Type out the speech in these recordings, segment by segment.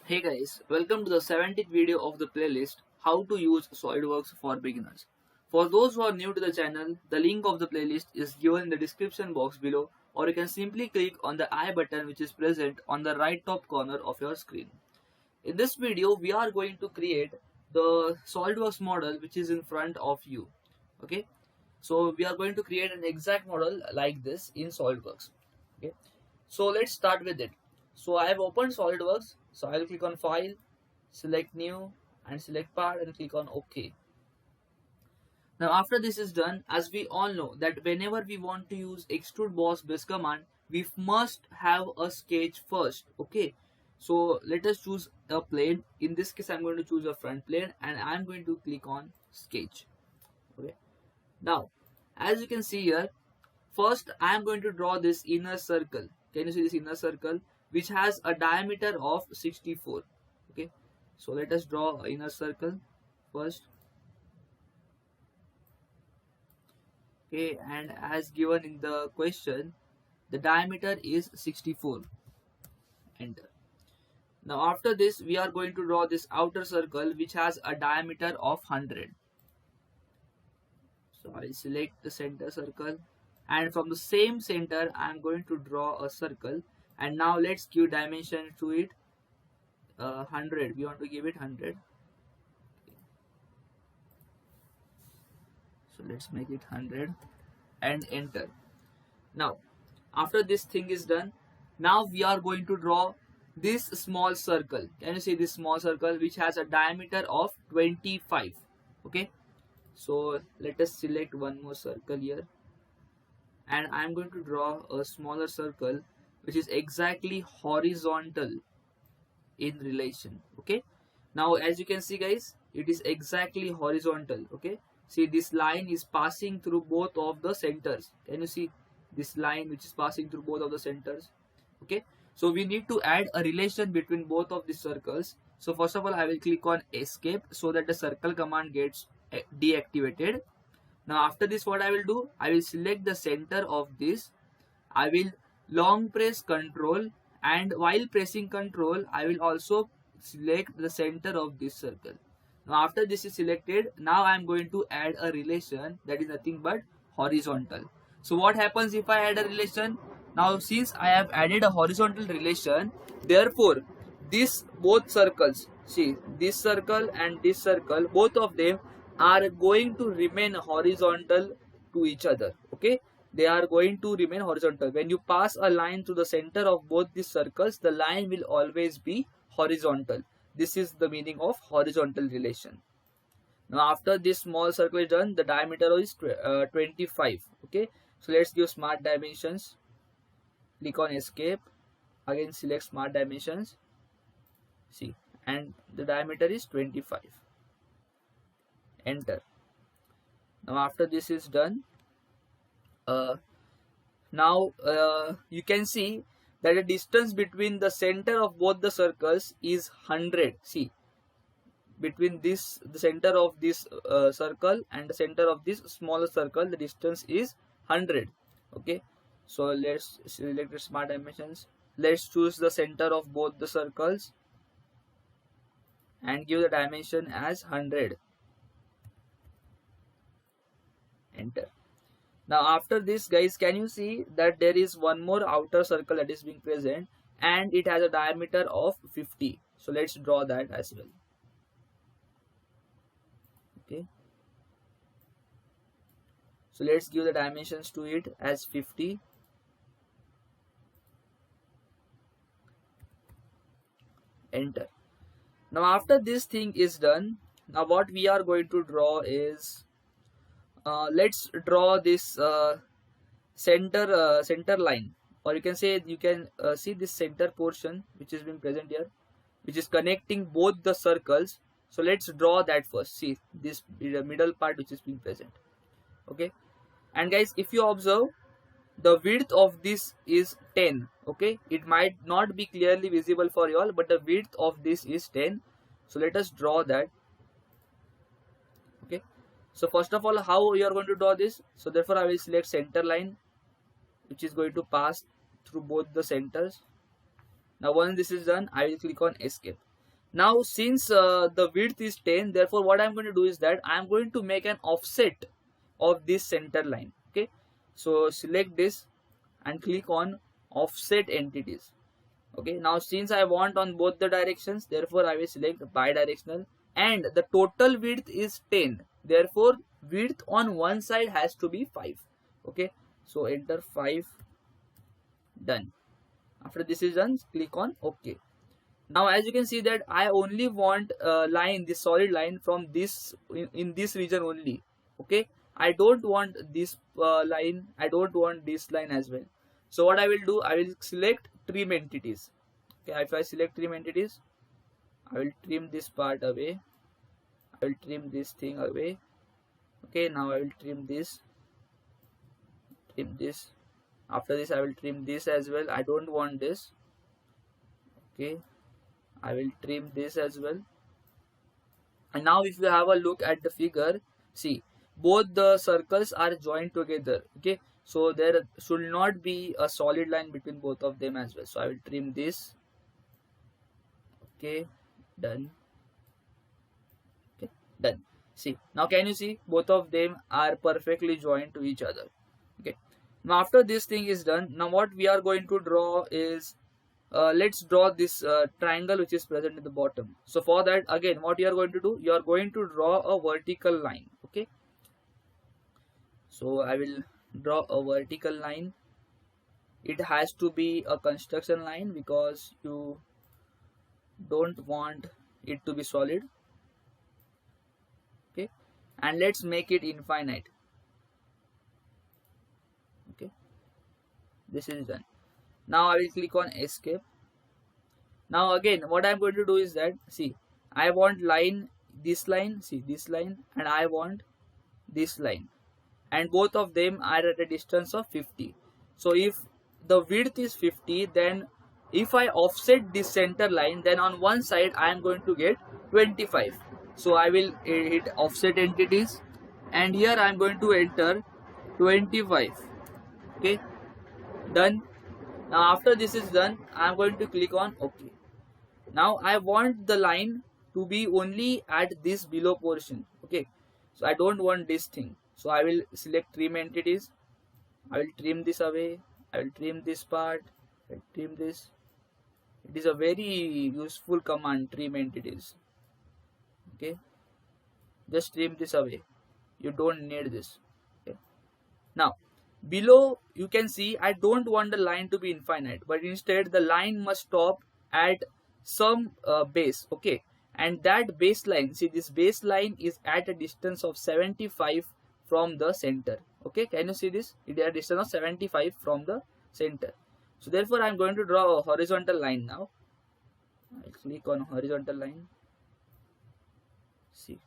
Hey guys, welcome to the 70th video of the playlist How to Use SolidWorks for Beginners. For those who are new to the channel, the link of the playlist is given in the description box below, or you can simply click on the I button which is present on the right top corner of your screen. In this video, we are going to create the SolidWorks model which is in front of you. Okay, so we are going to create an exact model like this in SolidWorks. Okay, so let's start with it. So I have opened SolidWorks. So I'll click on File, select New, and select Part, and click on OK. Now after this is done, as we all know that whenever we want to use extrude boss base command, we must have a sketch first. Okay, so let us choose a plane. In this case, I'm going to choose a front plane, and I'm going to click on sketch. Okay, now as you can see here, first I am going to draw this inner circle. Can you see this inner circle which has a diameter of 64? Okay, so let us draw an inner circle first. Okay, and as given in the question, the diameter is 64. Enter. Now after this, we are going to draw this outer circle which has a diameter of 100. So I select the center circle, and from the same center I am going to draw a circle, and now let's give dimension to it. 100, we want to give it 100. So let's make it 100 and enter. Now after this thing is done, now we are going to draw this small circle. Can you see this small circle which has a diameter of 25? Okay, so let us select one more circle here, and I'm going to draw a smaller circle which is exactly horizontal in relation. Okay, now as you can see guys, it is exactly horizontal. Okay, see this line is passing through both of the centers. Can you see this line which is passing through both of the centers? Okay, so we need to add a relation between both of these circles. So first of all, I will click on escape so that the circle command gets deactivated. Now after this, what I will do, I will select the center of this. I will long press Ctrl, and while pressing Ctrl, I will also select the center of this circle. Now after this is selected, now I am going to add a relation that is nothing but horizontal. So what happens if I add a relation? Now since I have added a horizontal relation, therefore these both circles, see this circle and this circle, both of them are going to remain horizontal to each other. Okay, they are going to remain horizontal. When you pass a line through the center of both these circles, the line will always be horizontal. This is the meaning of horizontal relation. Now after this small circle is done, the diameter is 25. Okay, so let's give smart dimensions. Click on escape, again select smart dimensions. See, and the diameter is 25. Enter. Now after this is done, you can see that the distance between the center of both the circles is 100. See, between this the center of this circle and the center of this smaller circle, the distance is 100. Okay, so let's select the smart dimensions. Let's choose the center of both the circles and give the dimension as 100. Enter. Now after this guys, can you see that there is one more outer circle that is being present, and it has a diameter of 50. So let's draw that as well. Okay, so let's give the dimensions to it as 50. Enter. Now after this thing is done, now what we are going to draw is, let's draw this center line, or you can say you can see this center portion which is being present here, which is connecting both the circles. So let's draw that first. See this middle part which is being present. Okay, and guys, if you observe, the width of this is 10. Okay, it might not be clearly visible for you all, but the width of this is 10. So let us draw that. Okay, so first of all, how you are going to draw this? So therefore I will select center line which is going to pass through both the centers. Now once this is done, I will click on escape. Now since the width is 10, therefore what I'm going to do is that I'm going to make an offset of this center line. Okay, so select this and click on offset entities. Okay, now since I want on both the directions, therefore I will select bidirectional, and the total width is 10, therefore width on one side has to be 5. Okay, so enter 5. Done. After this is done, click on OK. Now as you can see that I only want line, this solid line from this in this region only. Okay, I don't want this line, I don't want this line as well. So what I will do, I will select trim entities. Okay, if I select trim entities, I will trim this part away, I will trim this thing away. Okay, now I will trim this. After this I will trim this as well, I don't want this. Okay, I will trim this as well. And now if you have a look at the figure, see, both the circles are joined together. Okay, so there should not be a solid line between both of them as well. So I will trim this. Okay, done. Okay, done. See, now can you see both of them are perfectly joined to each other. Okay, now after this thing is done, now what we are going to draw is let's draw this triangle which is present at the bottom. So for that, again what you are going to do, you are going to draw a vertical line. Okay, so I will draw a vertical line. It has to be a construction line because you don't want it to be solid. Okay, and let's make it infinite. Okay, this is done. Now I will click on escape. Now again what I'm going to do is that, see, I want line, this line, see this line, and I want this line, and both of them are at a distance of 50. So if the width is 50, then if I offset this center line, then on one side I am going to get 25. So I will hit offset entities, and here I am going to enter 25. Okay, done. Now after this is done, I am going to click on OK. Now I want the line to be only at this below portion. Okay, so I don't want this thing. So I will select trim entities. I will trim this away. I will trim this part. I will trim this. It is a very useful command, trim entities. Okay, just trim this away. You don't need this. Okay. Now below you can see I don't want the line to be infinite, but instead the line must stop at some base. Okay, and that baseline, see, this baseline is at a distance of 75 from the center. Okay, can you see this? It is at a distance of 75 from the center. So therefore I am going to draw a horizontal line now. I'll click on horizontal line. See,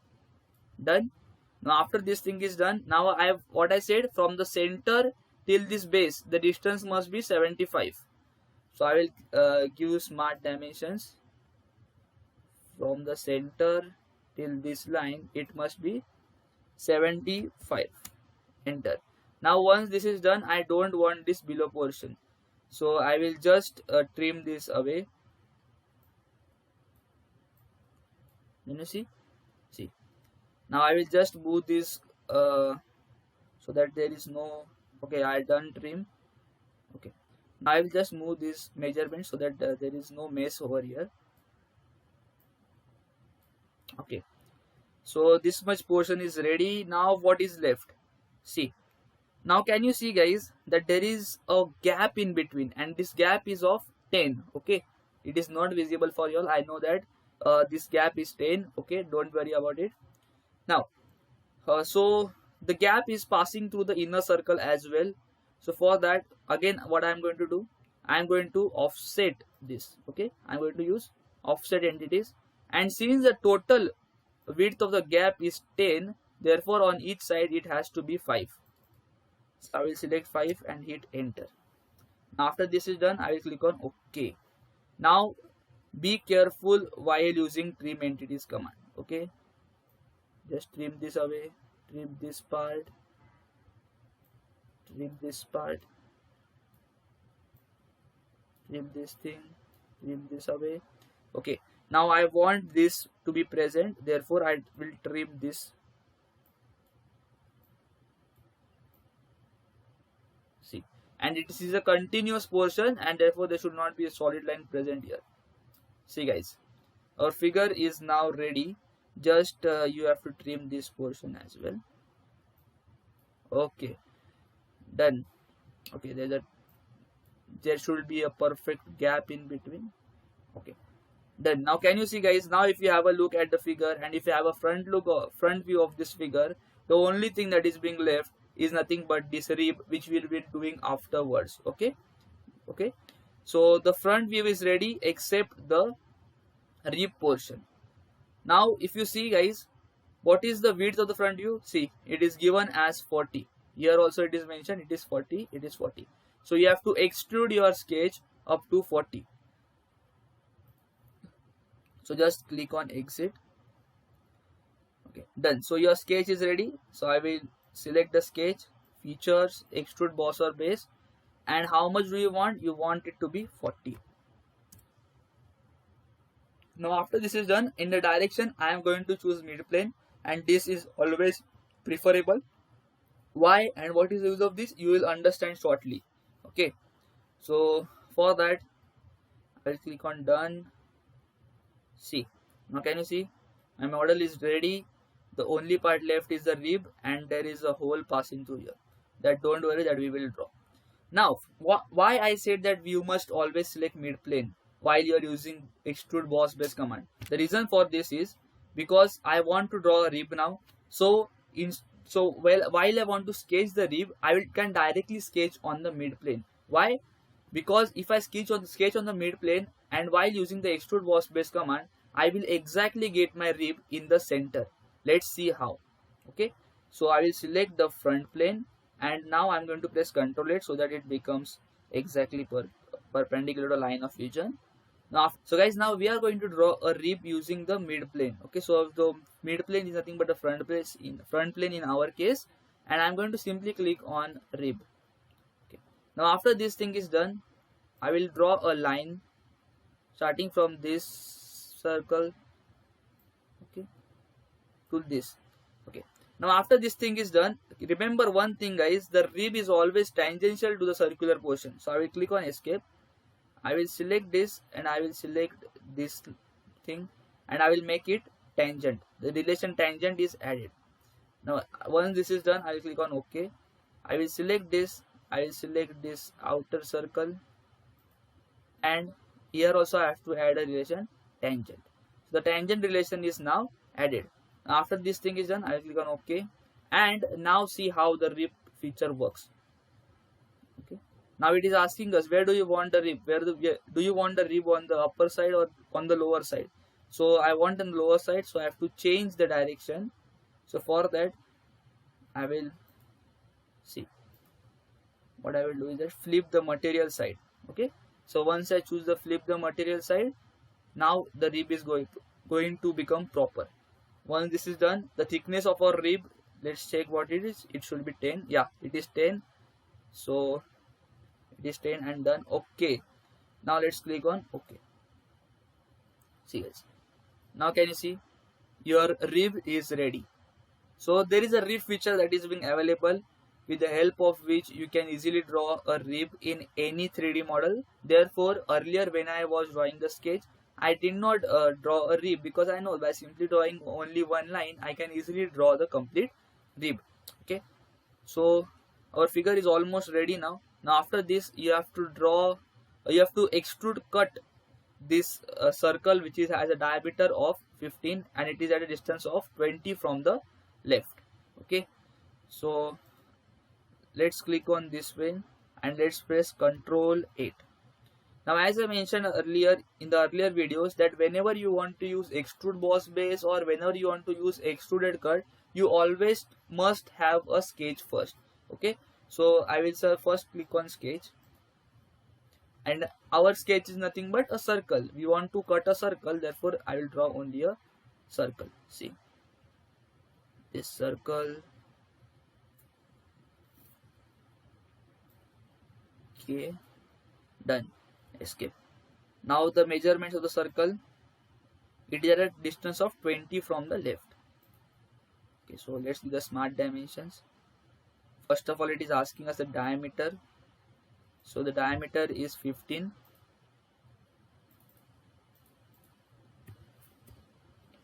done. Now after this thing is done, now I have what I said, from the center till this base the distance must be 75. So I will give smart dimensions. From the center till this line it must be 75. Enter. Now once this is done, I don't want this below portion, so I will just trim this away. You see, now I will just move this so that there is no, okay, I done trim. Okay, now I will just move this measurement so that there is no mess over here. Okay, so this much portion is ready. Now what is left? See, now can you see guys that there is a gap in between, and this gap is of 10. Okay, it is not visible for you all, I know that. This gap is 10. Okay, don't worry about it. Now so the gap is passing through the inner circle as well. So for that, again what I am going to do, I am going to offset this. Okay, I am going to use offset entities, and since the total width of the gap is 10, therefore on each side it has to be 5. So I will select 5 and hit enter. Now after this is done, I will click on OK. Now be careful while using trim entities command. Okay, just trim this away, trim this part, trim this part, trim this thing, trim this away. Okay, Now I want this to be present, therefore I will trim this. See, and it is a continuous portion, and therefore there should not be a solid line present here. See guys, our figure is now ready. Just you have to trim this portion as well. Okay, done. Okay, there should be a perfect gap in between. Okay, done. Now can you see guys, now if you have a look at the figure, and if you have a front view of this figure, the only thing that is being left is nothing but this rib, which we'll be doing afterwards. Okay, so the front view is ready except the rib portion. Now if you see guys, what is the width of the front view? See, it is given as 40. Here also it is mentioned, it is 40, it is 40. So you have to extrude your sketch up to 40. So just click on exit. Okay, done. So your sketch is ready. So I will select the sketch, features, extrude boss or base, and how much do you want? You want it to be 40. Now after this is done, in the direction I am going to choose mid plane, and this is always preferable. Why and what is the use of this, you will understand shortly. Okay, so for that I will click on done. See, now can you see my model is ready. The only part left is the rib, and there is a hole passing through here. That don't worry, that we will draw. Now why I said that you must always select mid plane while you are using extrude boss base command. The reason for this is because I want to draw a rib now. So while I want to sketch the rib, I can directly sketch on the mid plane. Why? Because if I sketch on the mid plane, and while using the extrude boss base command, I will exactly get my rib in the center. Let's see how. Okay, so I will select the front plane, and now I'm going to press Ctrl 8 so that it becomes exactly perpendicular to the line of vision. Now, so guys, now we are going to draw a rib using the mid plane. Okay, so the mid plane is nothing but the front plane in our case, and I'm going to simply click on rib. Okay, now after this thing is done, I will draw a line starting from this circle, okay, to this. Okay, now after this thing is done, remember one thing guys, the rib is always tangential to the circular portion. So I will click on escape. I will select this, and I will select this thing, and I will make it tangent. The relation tangent is added. Now once this is done, I will click on OK. I will select this, I will select this outer circle, and here also I have to add a relation tangent. So the tangent relation is now added. After this thing is done, I will click on OK, and now see how the rib feature works. Okay, now it is asking us, where do you want the rib? Do you want the rib on the upper side or on the lower side? So I want on the lower side, so I have to change the direction. So for that, I will see what I will do is that flip the material side. Okay, so once I choose the flip the material side, now the rib is going to become proper. Once this is done, the thickness of our rib, let's check what it is. It should be 10. Yeah, it is 10. So it is 10 and done. Okay, now let's click on OK. See guys, now can you see your rib is ready. So there is a rib feature that is being available, with the help of which you can easily draw a rib in any 3D model. Therefore earlier when I was drawing the sketch, I did not draw a rib, because I know by simply drawing only one line I can easily draw the complete rib. Okay, so our figure is almost ready now. Now after this, you have to extrude cut this circle, which has a diameter of 15, and it is at a distance of 20 from the left. Okay, so let's click on this one, and let's press Ctrl 8. Now as I mentioned earlier in the earlier videos, that whenever you want to use extrude boss base or whenever you want to use extruded cut, you always must have a sketch first. Okay, so I will first click on sketch, and our sketch is nothing but a circle. We want to cut a circle, therefore I will draw only a circle. See, this circle. Okay, done. Escape. Now the measurements of the circle, It is at a distance of 20 from the left. Okay, so let's do the smart dimensions. First of all, it is asking us the diameter. So the diameter is 15.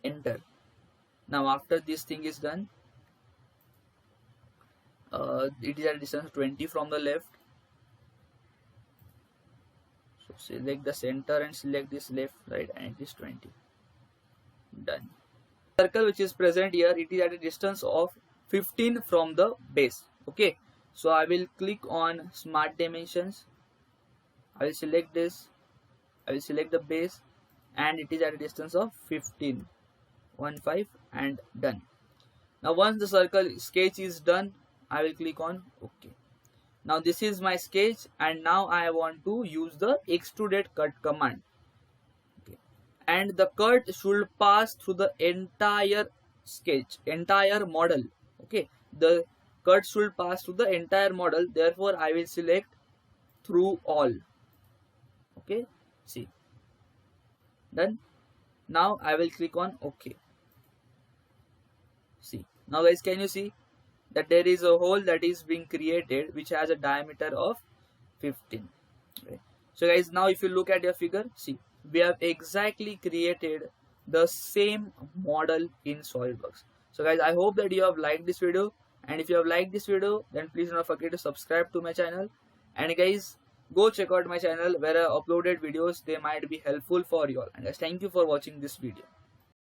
Enter. Now after this thing is done, it is at a distance of 20 from the left. So select the center and select this left, right, and it is 20. Done. Circle which is present here, it is at a distance of 15 from the base. Okay, so I will click on smart dimensions. I will select this. I will select the base, and it is at a distance of 15, and done. Now once the circle sketch is done, I will click on OK. Now this is my sketch, and now I want to use the extruded cut command. Okay. And the cut should pass through the entire sketch, entire model. Okay, the cut should pass through the entire model. Therefore, I will select through all. Okay, see, done. Now I will click on OK. See, now guys, can you see that there is a hole that is being created which has a diameter of 15. Okay. So guys, now if you look at your figure, see, we have exactly created the same model in SolidWorks. So guys, I hope that you have liked this video, and if you have liked this video, then please do not forget to subscribe to my channel. And guys, go check out my channel where I uploaded videos. They might be helpful for you all. And guys, thank you for watching this video.